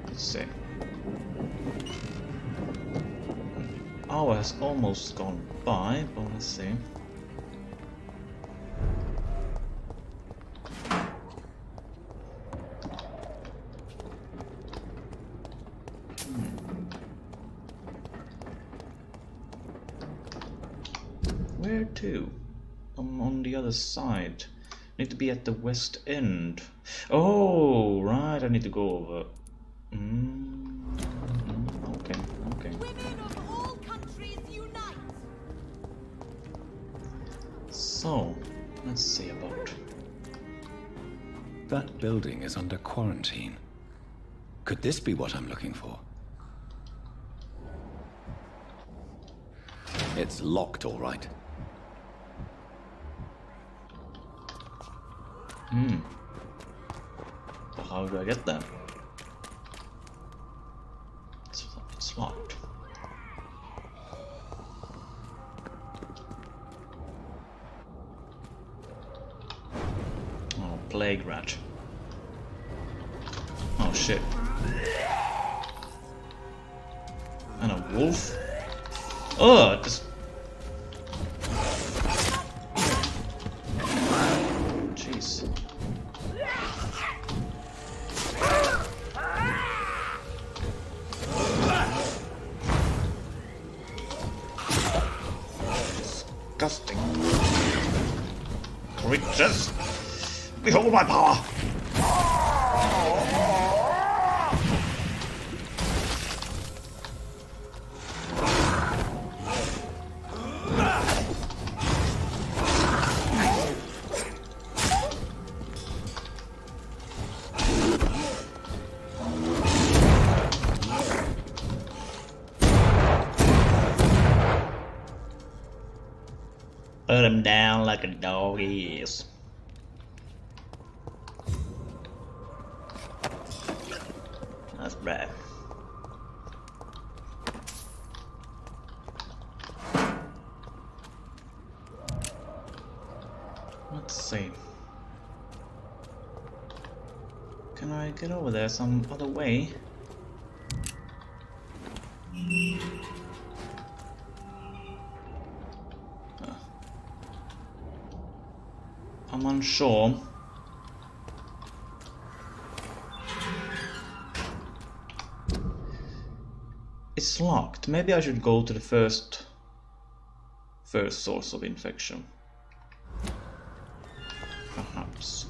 Let's see. An hour has almost gone by, but let's see. Where to? I'm on the other side. Need to be at the west end. Oh, right. I need to go over. Okay. Women of all countries unite. So, let's see about. That building is under quarantine. Could this be what I'm looking for? It's locked, all right. But how do I get there? It's locked. Oh, plague rat. Oh shit. And a wolf? Oh, just... Jeez. Disgusting. Creatures! Behold my power! Put him down like a dog is. That's bad. Let's see. Can I get over there some other way? I'm unsure. It's locked. Maybe I should go to the first source of infection. Perhaps.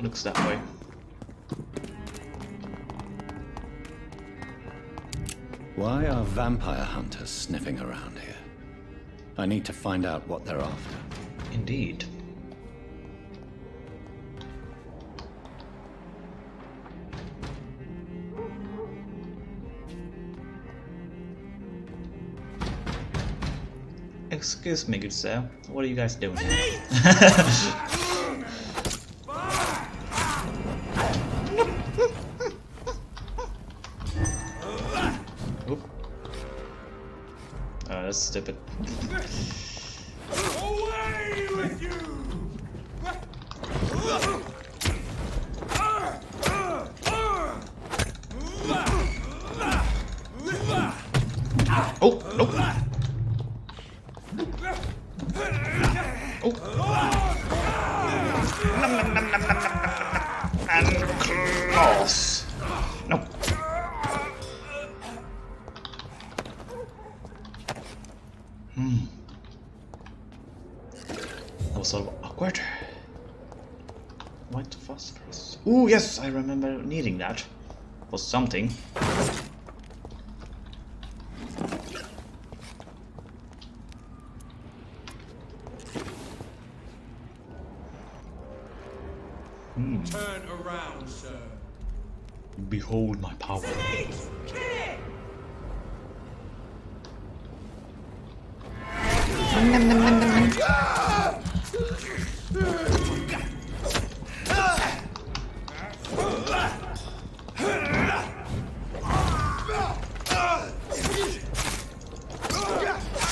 Looks that way. Why are vampire hunters sniffing around here? I need to find out what they're after. Indeed. Excuse me, good sir. What are you guys doing here? That's stupid. Away with you! Oh, nope. Oh. And claws. No. That was sort of awkward. White phosphorus. Ooh, yes, I remember needing that. For something. Turn around, sir. Behold my power.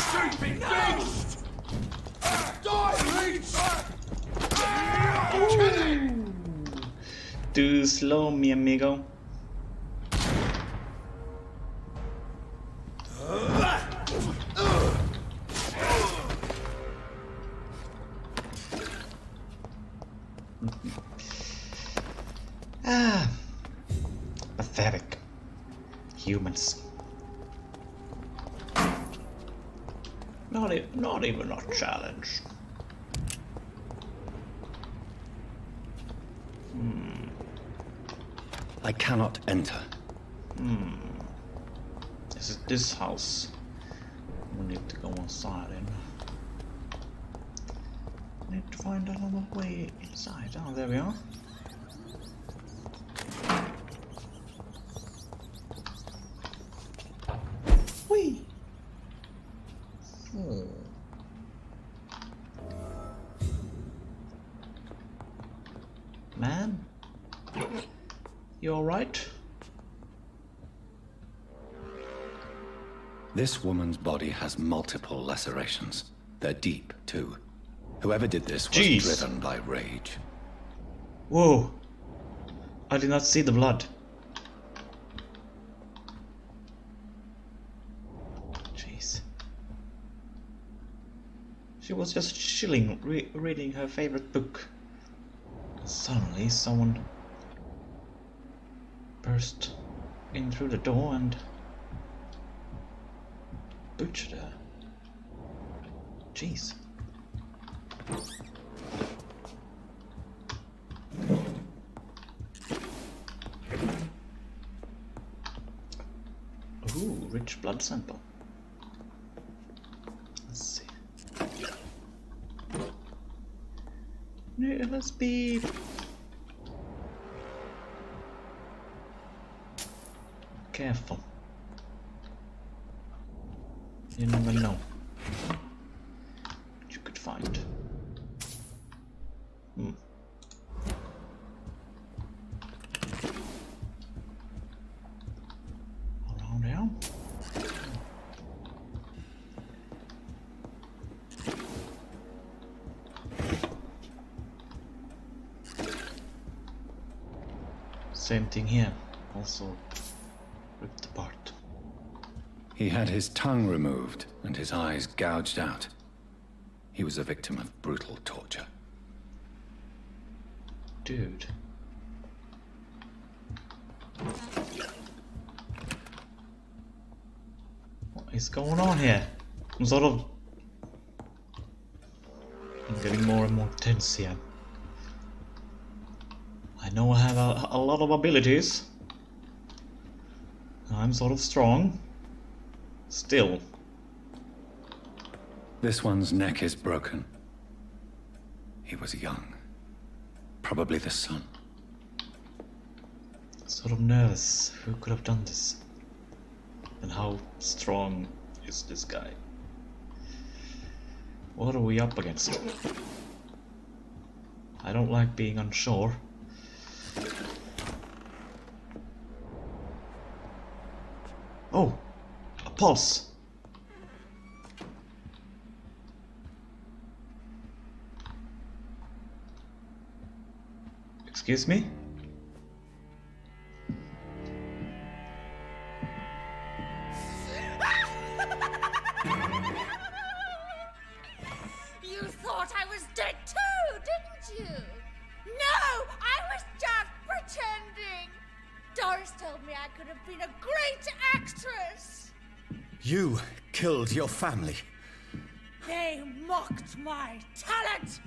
Stupid beast! Die, Reid! Too slow, mi amigo. Pathetic humans. Not even a challenge. I cannot enter. Is it this house? We need to go inside in. Need to find another way inside. Oh, there we are. Whee! Oh. Man? You alright? This woman's body has multiple lacerations. They're deep, too. Whoever did this was driven by rage. Whoa! I did not see the blood. Jeez. She was just chilling, reading her favorite book. Suddenly, someone burst in through the door and butchered her. Jeez. Ooh, rich blood sample. Let's see. Let's be careful. You never know what you could find. Around here. Same thing here. Also ripped apart. He had his tongue removed and his eyes gouged out. He was a victim of brutal torture. Dude. What is going on here? I'm getting more and more tense here. I know I have a lot of abilities. I'm sort of strong. Still. This one's neck is broken. He was young. Probably the son. Sort of nervous. Who could have done this? And how strong is this guy? What are we up against? I don't like being unsure. Oh! A pulse! Excuse me? You thought I was dead too, didn't you? No, I was just pretending. Doris told me I could have been a great actress. You killed your family. They mocked my talent.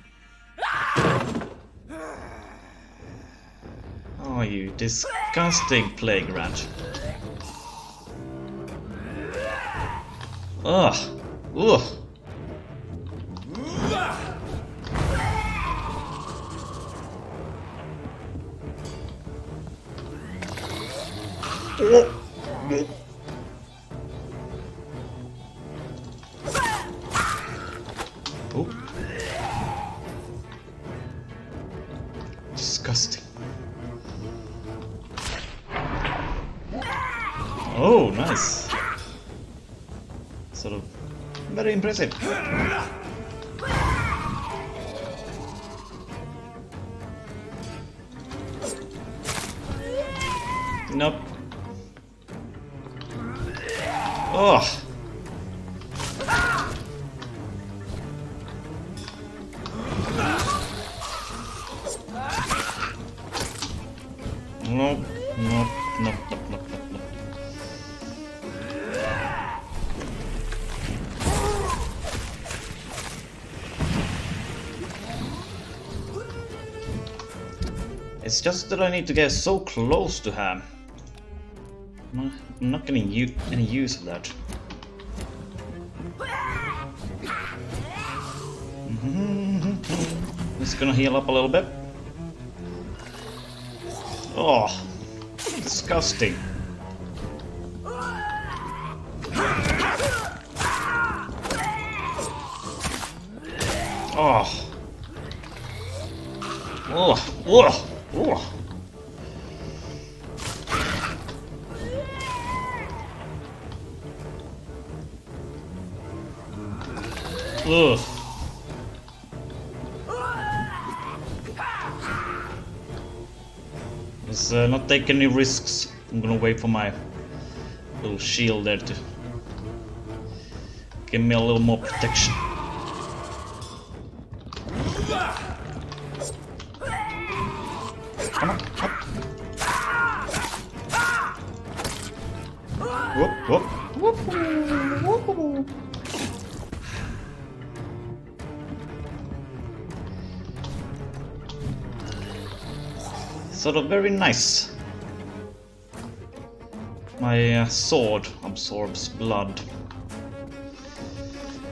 Oh, you disgusting plague rat. Ugh. Ugh. Oh. Disgusting. Oh, nice. Sort of very impressive. Nope. Oh. Nope, nope, nope, nope, nope, nope, nope. It's just that I need to get so close to her. I'm not getting any use of that. Just gonna heal up a little bit. Oh, disgusting. Oh. Oh. Oh. Oh. Ugh. Let's not take any risks. I'm gonna wait for my little shield there to give me a little more protection. Come on, up. Whoop, whoop, whoop, whoop, whoop. Sort of very nice. My sword absorbs blood.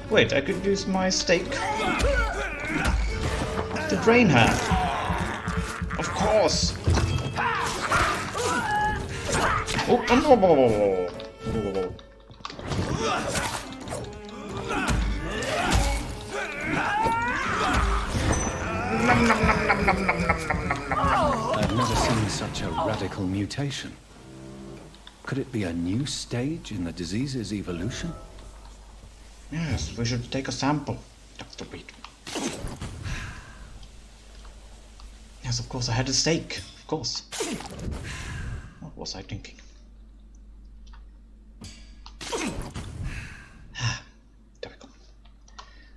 Wait, I could use my stake to drain her. Of course. Oh, no. I've never seen such a radical mutation. Could it be a new stage in the disease's evolution? Yes, we should take a sample, Dr. Reid. Yes, of course, I had a stake. Of course. What was I thinking? There we go.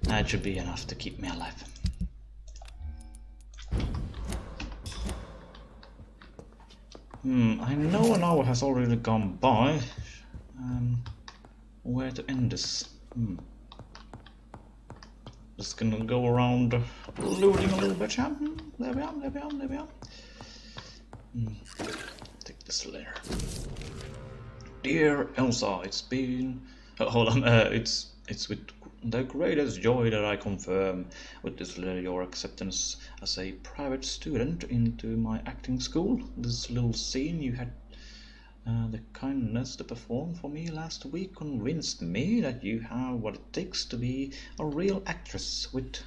That should be enough to keep me alive. I know an hour has already gone by. Where to end this? Just gonna go around looting a little bit. There we are, there we are, there we are. Take this letter. Dear Elza, it's been... hold on, it's with the greatest joy that I confirm with this letter your acceptance as a private student into my acting school. This little scene you had the kindness to perform for me last week convinced me that you have what it takes to be a real actress. With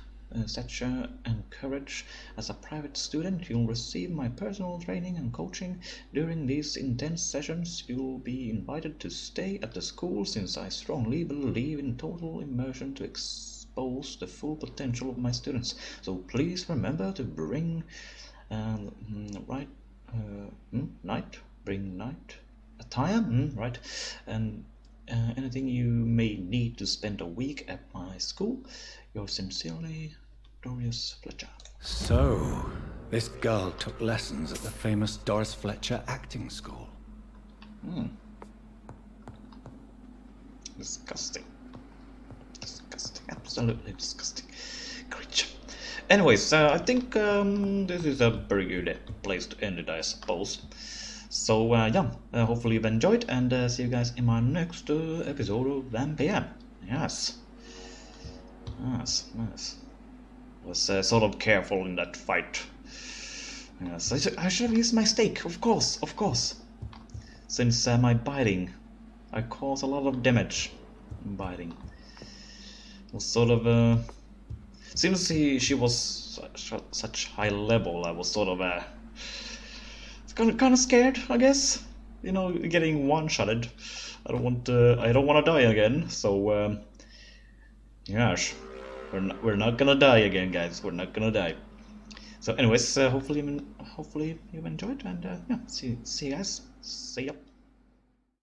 stature and courage as a private student, you'll receive my personal training and coaching. During these intense sessions, you'll be invited to stay at the school, since I strongly believe in total immersion to expose the full potential of my students. So please remember to bring night attire, right, and anything you may need to spend a week at my school. Yours sincerely, Doris Fletcher. So, this girl took lessons at the famous Doris Fletcher acting school. Disgusting. Disgusting. Absolutely disgusting creature. Anyways, I think this is a very good place to end it, I suppose. So yeah, hopefully you've enjoyed, and see you guys in my next episode of Vampyr. Yes. Yes, yes. Was sort of careful in that fight. Yes, I should have used my stake, of course, of course. Since my biting, I caused a lot of damage. Biting. It was sort of since she was such high level, I was sort of kind of scared, I guess. You know, getting one-shotted. I don't want to die again. So yes, we're not gonna die again, guys. We're not gonna die. So anyways, hopefully you've enjoyed, and yeah, see you guys. See ya.